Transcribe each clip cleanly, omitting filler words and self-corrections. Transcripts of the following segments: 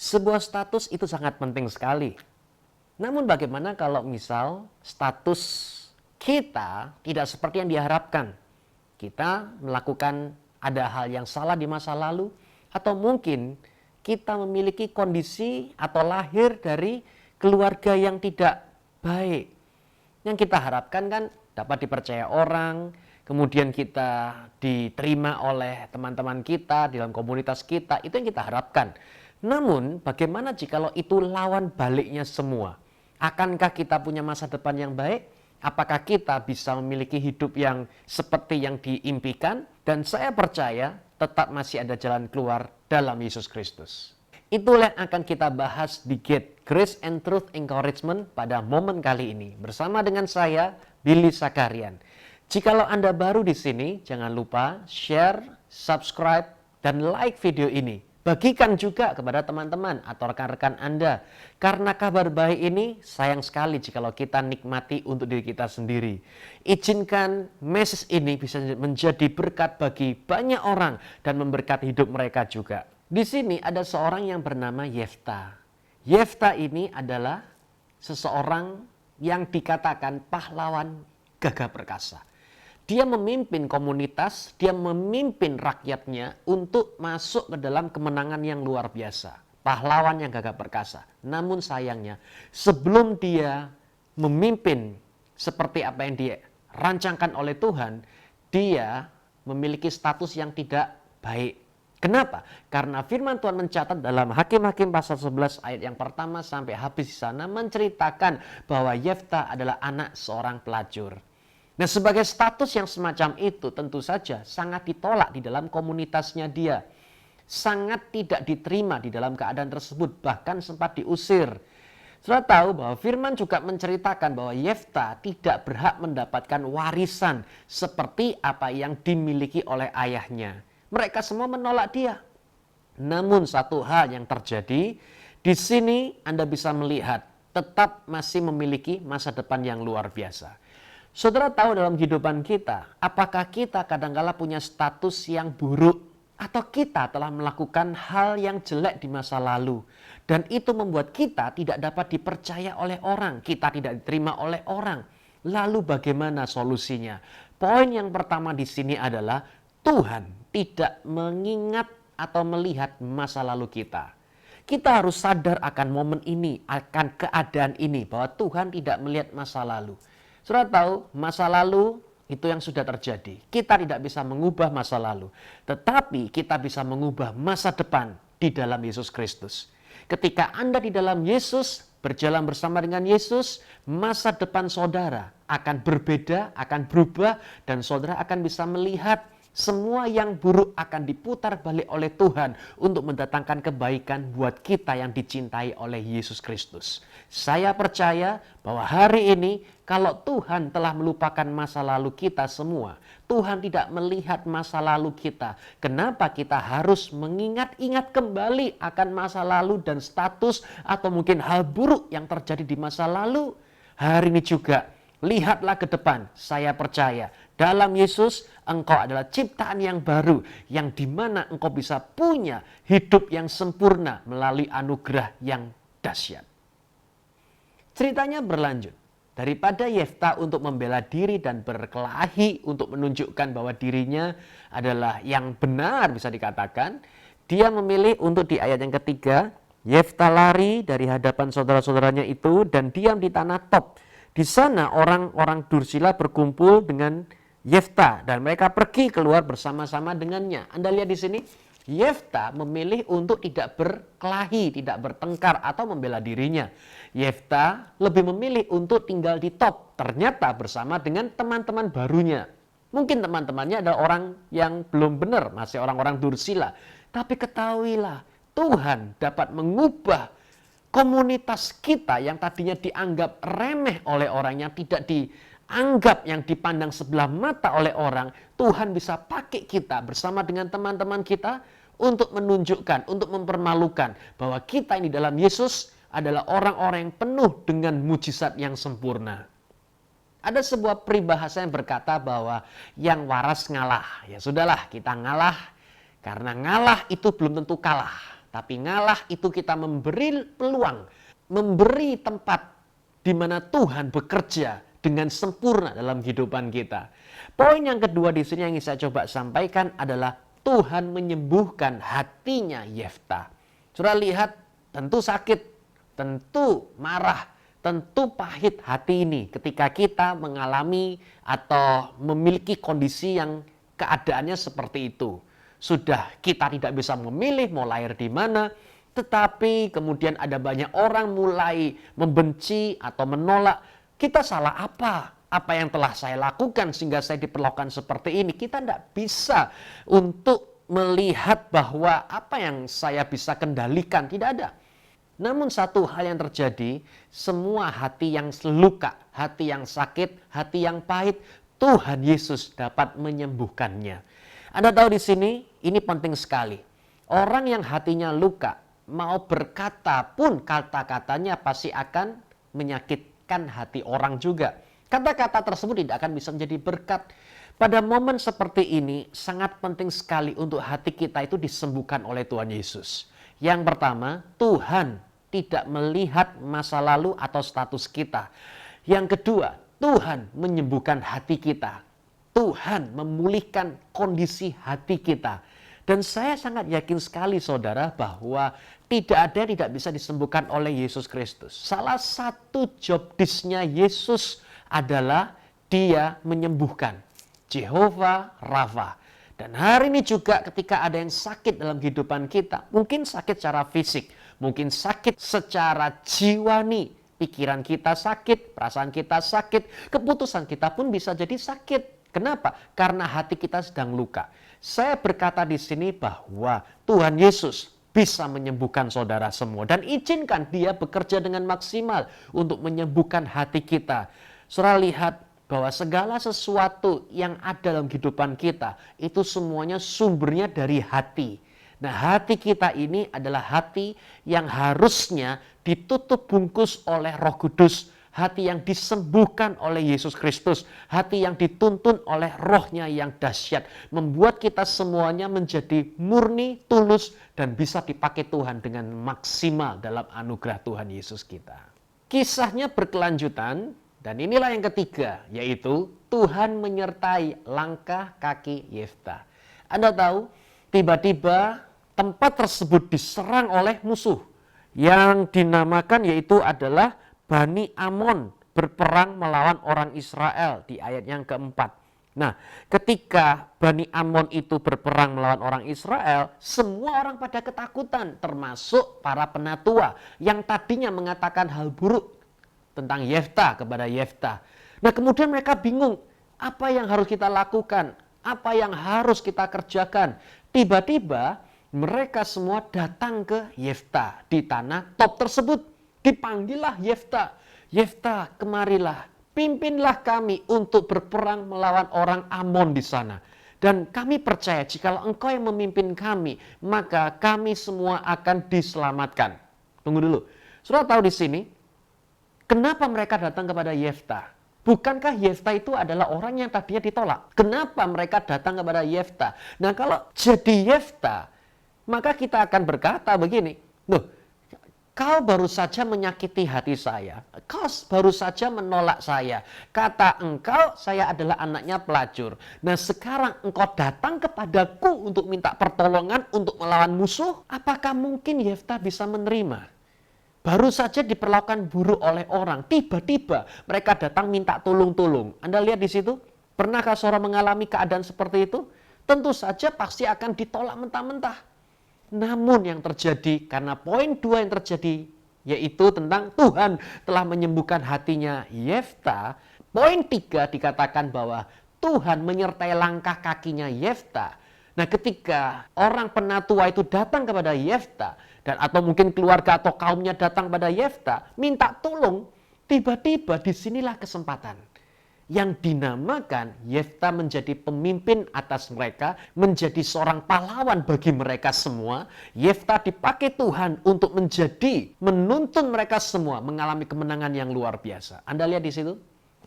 Sebuah status itu sangat penting sekali. Namun bagaimana kalau misal status kita tidak seperti yang diharapkan? Kita melakukan ada hal yang salah di masa lalu, atau mungkin kita memiliki kondisi atau lahir dari keluarga yang tidak baik. Yang kita harapkan kan dapat dipercaya orang, kemudian kita diterima oleh teman-teman kita di dalam komunitas kita, itu yang kita harapkan. Namun bagaimana jikalau itu lawan baliknya semua? Akankah kita punya masa depan yang baik? Apakah kita bisa memiliki hidup yang seperti yang diimpikan? Dan saya percaya tetap masih ada jalan keluar dalam Yesus Kristus. Itulah yang akan kita bahas di Gate Grace and Truth Encouragement pada momen kali ini. Bersama dengan saya, Billy Sakarian. Jikalau Anda baru di sini, jangan lupa share, subscribe, dan like video ini. Bagikan juga kepada teman-teman atau rekan-rekan Anda. Karena kabar baik ini sayang sekali jikalau kita nikmati untuk diri kita sendiri. Izinkan message ini bisa menjadi berkat bagi banyak orang dan memberkati hidup mereka juga. Di sini ada seorang yang bernama Yefta. Yefta ini adalah seseorang yang dikatakan pahlawan gagah perkasa. Dia memimpin komunitas, dia memimpin rakyatnya untuk masuk ke dalam kemenangan yang luar biasa. Pahlawan yang gagah perkasa. Namun sayangnya, sebelum dia memimpin seperti apa yang dirancangkan oleh Tuhan, dia memiliki status yang tidak baik. Kenapa? Karena firman Tuhan mencatat dalam Hakim-Hakim pasal 11 ayat yang pertama sampai habis di sana menceritakan bahwa Yefta adalah anak seorang pelacur. Nah, sebagai status yang semacam itu tentu saja sangat ditolak di dalam komunitasnya dia. Sangat tidak diterima di dalam keadaan tersebut, bahkan sempat diusir. Sudah tahu bahwa firman juga menceritakan bahwa Yefta tidak berhak mendapatkan warisan seperti apa yang dimiliki oleh ayahnya. Mereka semua menolak dia. Namun satu hal yang terjadi, di sini Anda bisa melihat tetap masih memiliki masa depan yang luar biasa. Saudara tahu dalam kehidupan kita, apakah kita kadang-kala punya status yang buruk atau kita telah melakukan hal yang jelek di masa lalu dan itu membuat kita tidak dapat dipercaya oleh orang, kita tidak diterima oleh orang. Lalu bagaimana solusinya? Poin yang pertama di sini adalah Tuhan tidak mengingat atau melihat masa lalu kita. Kita harus sadar akan momen ini, akan keadaan ini bahwa Tuhan tidak melihat masa lalu. Sudah tahu masa lalu itu yang sudah terjadi. Kita tidak bisa mengubah masa lalu. Tetapi kita bisa mengubah masa depan di dalam Yesus Kristus. Ketika Anda di dalam Yesus, berjalan bersama dengan Yesus, masa depan saudara akan berbeda, akan berubah. Dan saudara akan bisa melihat semua yang buruk akan diputar balik oleh Tuhan untuk mendatangkan kebaikan buat kita yang dicintai oleh Yesus Kristus. Saya percaya bahwa hari ini kalau Tuhan telah melupakan masa lalu kita semua, Tuhan tidak melihat masa lalu kita. Kenapa kita harus mengingat-ingat kembali akan masa lalu dan status atau mungkin hal buruk yang terjadi di masa lalu? Hari ini juga lihatlah ke depan. Saya percaya dalam Yesus engkau adalah ciptaan yang baru yang dimana engkau bisa punya hidup yang sempurna melalui anugerah yang dahsyat. Ceritanya berlanjut. Daripada Yefta untuk membela diri dan berkelahi untuk menunjukkan bahwa dirinya adalah yang benar bisa dikatakan, dia memilih untuk di ayat yang ketiga, Yefta lari dari hadapan saudara-saudaranya itu dan diam di tanah Top. Di sana orang-orang Dursila berkumpul dengan Yefta dan mereka pergi keluar bersama-sama dengannya. Anda lihat di sini, Yefta memilih untuk tidak berkelahi, tidak bertengkar atau membela dirinya. Yefta lebih memilih untuk tinggal di Top, ternyata bersama dengan teman-teman barunya. Mungkin teman-temannya adalah orang yang belum benar, masih orang-orang Dursila. Tapi ketahuilah, Tuhan dapat mengubah komunitas kita yang tadinya dianggap remeh oleh orang, yang tidak dianggap, yang dipandang sebelah mata oleh orang. Tuhan bisa pakai kita bersama dengan teman-teman kita untuk menunjukkan, untuk mempermalukan bahwa kita ini dalam Yesus adalah orang-orang yang penuh dengan mujizat yang sempurna. Ada sebuah peribahasa yang berkata bahwa yang waras ngalah. Ya sudahlah, kita ngalah karena ngalah itu belum tentu kalah. tapi ngalah itu kita memberi peluang, memberi tempat di mana Tuhan bekerja dengan sempurna dalam kehidupan kita. Poin yang kedua di sini yang ingin saya coba sampaikan adalah Tuhan menyembuhkan hatinya Yefta. Saudara lihat, tentu sakit, tentu marah, tentu pahit hati ini ketika kita mengalami atau memiliki kondisi yang keadaannya seperti itu. Sudah kita tidak bisa memilih mau lahir di mana, tetapi kemudian ada banyak orang mulai membenci atau menolak. Kita salah apa? Apa yang telah saya lakukan sehingga saya diperlakukan seperti ini? Kita tidak bisa untuk melihat bahwa apa yang saya bisa kendalikan, tidak ada. Namun satu hal yang terjadi, semua hati yang luka, hati yang sakit, hati yang pahit, Tuhan Yesus dapat menyembuhkannya. Anda tahu di sini, ini penting sekali. Orang yang hatinya luka, mau berkata pun kata-katanya pasti akan menyakitkan hati orang juga. Kata-kata tersebut tidak akan bisa menjadi berkat. Pada momen seperti ini sangat penting sekali untuk hati kita itu disembuhkan oleh Tuhan Yesus. Yang pertama, Tuhan tidak melihat masa lalu atau status kita. Yang kedua, Tuhan menyembuhkan hati kita. Tuhan memulihkan kondisi hati kita. Dan saya sangat yakin sekali saudara bahwa tidak ada yang tidak bisa disembuhkan oleh Yesus Kristus. Salah satu job disk-nya Yesus adalah dia menyembuhkan. Jehovah Rafa. Dan hari ini juga ketika ada yang sakit dalam kehidupan kita, mungkin sakit secara fisik, mungkin sakit secara jiwani, pikiran kita sakit, perasaan kita sakit, keputusan kita pun bisa jadi sakit. Kenapa? Karena hati kita sedang luka. Saya berkata di sini bahwa Tuhan Yesus bisa menyembuhkan saudara semua. Dan izinkan dia bekerja dengan maksimal untuk menyembuhkan hati kita. Saudara lihat bahwa segala sesuatu yang ada dalam kehidupan kita, itu semuanya sumbernya dari hati. Nah, hati kita ini adalah hati yang harusnya ditutup bungkus oleh Roh Kudus. Hati yang disembuhkan oleh Yesus Kristus. Hati yang dituntun oleh rohnya yang dahsyat. Membuat kita semuanya menjadi murni, tulus, dan bisa dipakai Tuhan dengan maksimal dalam anugerah Tuhan Yesus kita. Kisahnya berkelanjutan, dan inilah yang ketiga, yaitu Tuhan menyertai langkah kaki Yefta. Anda tahu, tiba-tiba tempat tersebut diserang oleh musuh yang dinamakan yaitu adalah Bani Amon berperang melawan orang Israel di ayat yang keempat. Nah, ketika Bani Amon itu berperang melawan orang Israel, semua orang pada ketakutan, termasuk para penatua yang tadinya mengatakan hal buruk tentang Yefta kepada Yefta. Nah, kemudian mereka bingung, apa yang harus kita lakukan? Apa yang harus kita kerjakan? Tiba-tiba mereka semua datang ke Yefta di tanah Tob tersebut. Dipanggillah Yefta. Yefta, kemarilah, pimpinlah kami untuk berperang melawan orang Amon di sana. Dan kami percaya jikalau engkau yang memimpin kami, maka kami semua akan diselamatkan. Tunggu dulu. Saudara tahu di sini, kenapa mereka datang kepada Yefta? Bukankah Yefta itu adalah orang yang tadinya ditolak? Kenapa mereka datang kepada Yefta? Nah, kalau jadi Yefta, maka kita akan berkata begini, loh, kau baru saja menyakiti hati saya. Kau baru saja menolak saya. Kata engkau, saya adalah anaknya pelacur. Nah, sekarang engkau datang kepadaku untuk minta pertolongan untuk melawan musuh. Apakah mungkin Yefta bisa menerima? Baru saja diperlakukan buruk oleh orang. Tiba-tiba mereka datang minta tolong-tolong. Anda lihat di situ? Pernahkah saudara mengalami keadaan seperti itu? Tentu saja pasti akan ditolak mentah-mentah. Namun yang terjadi, karena poin 2 yang terjadi, yaitu tentang Tuhan telah menyembuhkan hatinya Yefta. Poin 3 dikatakan bahwa Tuhan menyertai langkah kakinya Yefta. Nah, ketika orang penatua itu datang kepada Yefta, dan atau mungkin keluarga atau kaumnya datang pada Yefta, minta tolong, tiba-tiba disinilah kesempatan. Yang dinamakan Yefta menjadi pemimpin atas mereka, menjadi seorang pahlawan bagi mereka semua. Yefta dipakai Tuhan untuk menuntun mereka semua mengalami kemenangan yang luar biasa. Anda lihat di situ?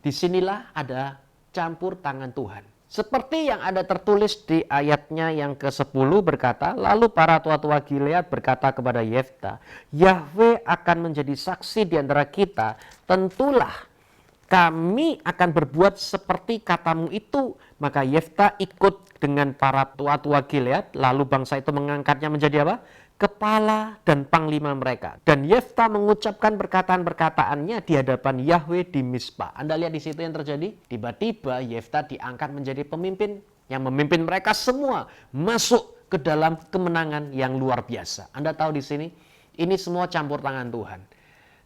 Disinilah ada campur tangan Tuhan. Seperti yang ada tertulis di ayatnya yang ke-10 berkata, lalu para tua-tua Gilead berkata kepada Yefta, Yahwe akan menjadi saksi di antara kita, tentulah kami akan berbuat seperti katamu itu. Maka Yefta ikut dengan para tua-tua Gilead, lalu bangsa itu mengangkatnya menjadi apa? Kepala dan panglima mereka. Dan Yefta mengucapkan perkataan-perkataannya di hadapan Yahwe di Mizpah. Anda lihat di situ yang terjadi? Tiba-tiba Yefta diangkat menjadi pemimpin yang memimpin mereka semua masuk ke dalam kemenangan yang luar biasa. Anda tahu di sini, ini semua campur tangan Tuhan.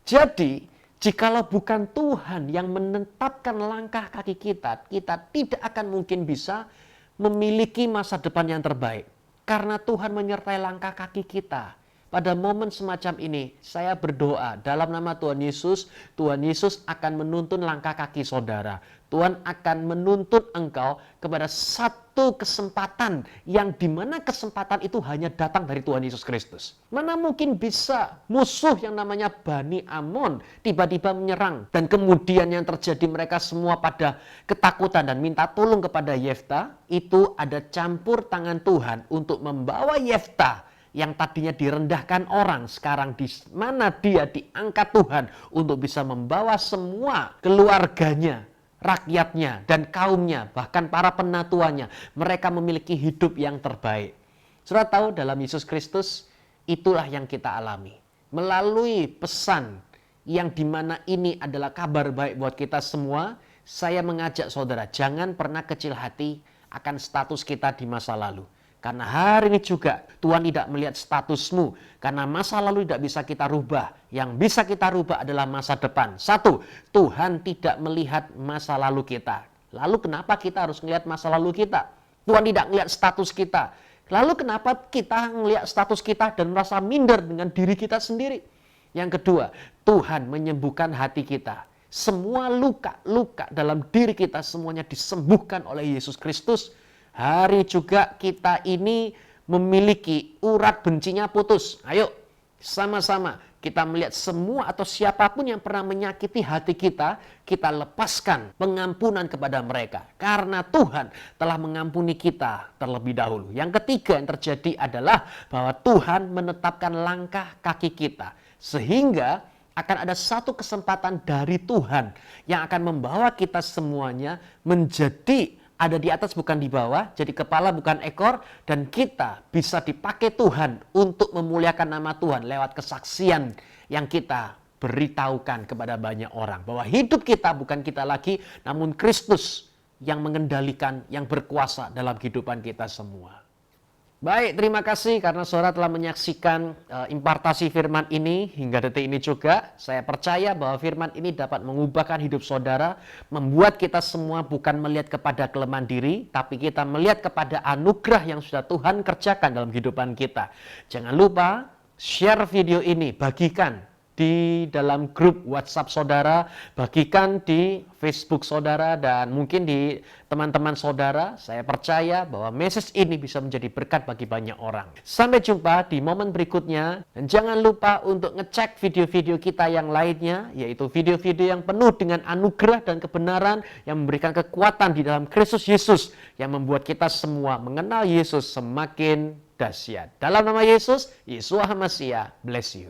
Jadi, jikalau bukan Tuhan yang menetapkan langkah kaki kita, kita tidak akan mungkin bisa memiliki masa depan yang terbaik. Karena Tuhan menyertai langkah kaki kita. Pada momen semacam ini, saya berdoa dalam nama Tuhan Yesus akan menuntun langkah kaki saudara. Tuhan akan menuntun engkau kepada satu kesempatan yang dimana kesempatan itu hanya datang dari Tuhan Yesus Kristus. Mana mungkin bisa musuh yang namanya Bani Amon tiba-tiba menyerang dan kemudian yang terjadi mereka semua pada ketakutan dan minta tolong kepada Yefta. Itu ada campur tangan Tuhan untuk membawa Yefta yang tadinya direndahkan orang, sekarang di mana dia diangkat Tuhan untuk bisa membawa semua keluarganya, rakyatnya, dan kaumnya, bahkan para penatuannya, mereka memiliki hidup yang terbaik. Saudara tahu dalam Yesus Kristus, itulah yang kita alami. Melalui pesan yang dimana ini adalah kabar baik buat kita semua, saya mengajak saudara, jangan pernah kecil hati akan status kita di masa lalu. Karena hari ini juga Tuhan tidak melihat statusmu. Karena masa lalu tidak bisa kita rubah. Yang bisa kita rubah adalah masa depan. Satu, Tuhan tidak melihat masa lalu kita. Lalu kenapa kita harus melihat masa lalu kita? Tuhan tidak melihat status kita. Lalu kenapa kita melihat status kita dan merasa minder dengan diri kita sendiri? Yang kedua, Tuhan menyembuhkan hati kita. Semua luka-luka dalam diri kita semuanya disembuhkan oleh Yesus Kristus. Hari juga kita ini memiliki urat bencinya putus. Ayo sama-sama kita melihat semua atau siapapun yang pernah menyakiti hati kita, kita lepaskan pengampunan kepada mereka. Karena Tuhan telah mengampuni kita terlebih dahulu. Yang ketiga yang terjadi adalah bahwa Tuhan menetapkan langkah kaki kita. Sehingga akan ada satu kesempatan dari Tuhan yang akan membawa kita semuanya menjadi ada di atas bukan di bawah, jadi kepala bukan ekor, dan kita bisa dipakai Tuhan untuk memuliakan nama Tuhan lewat kesaksian yang kita beritahukan kepada banyak orang. Bahwa hidup kita bukan kita lagi, namun Kristus yang mengendalikan, yang berkuasa dalam kehidupan kita semua. Baik, terima kasih karena saudara telah menyaksikan impartasi firman ini hingga detik ini juga. Saya percaya bahwa firman ini dapat mengubahkan hidup saudara, membuat kita semua bukan melihat kepada kelemahan diri, tapi kita melihat kepada anugerah yang sudah Tuhan kerjakan dalam kehidupan kita. Jangan lupa share video ini, bagikan di dalam grup WhatsApp saudara, bagikan di Facebook saudara, dan mungkin di teman-teman saudara. Saya percaya bahwa message ini bisa menjadi berkat bagi banyak orang. Sampai jumpa di momen berikutnya, dan jangan lupa untuk ngecek video-video kita yang lainnya, yaitu video-video yang penuh dengan anugerah dan kebenaran yang memberikan kekuatan di dalam Kristus Yesus yang membuat kita semua mengenal Yesus semakin dahsyat. Dalam nama Yesus, Yeshua HaMashiach, bless you.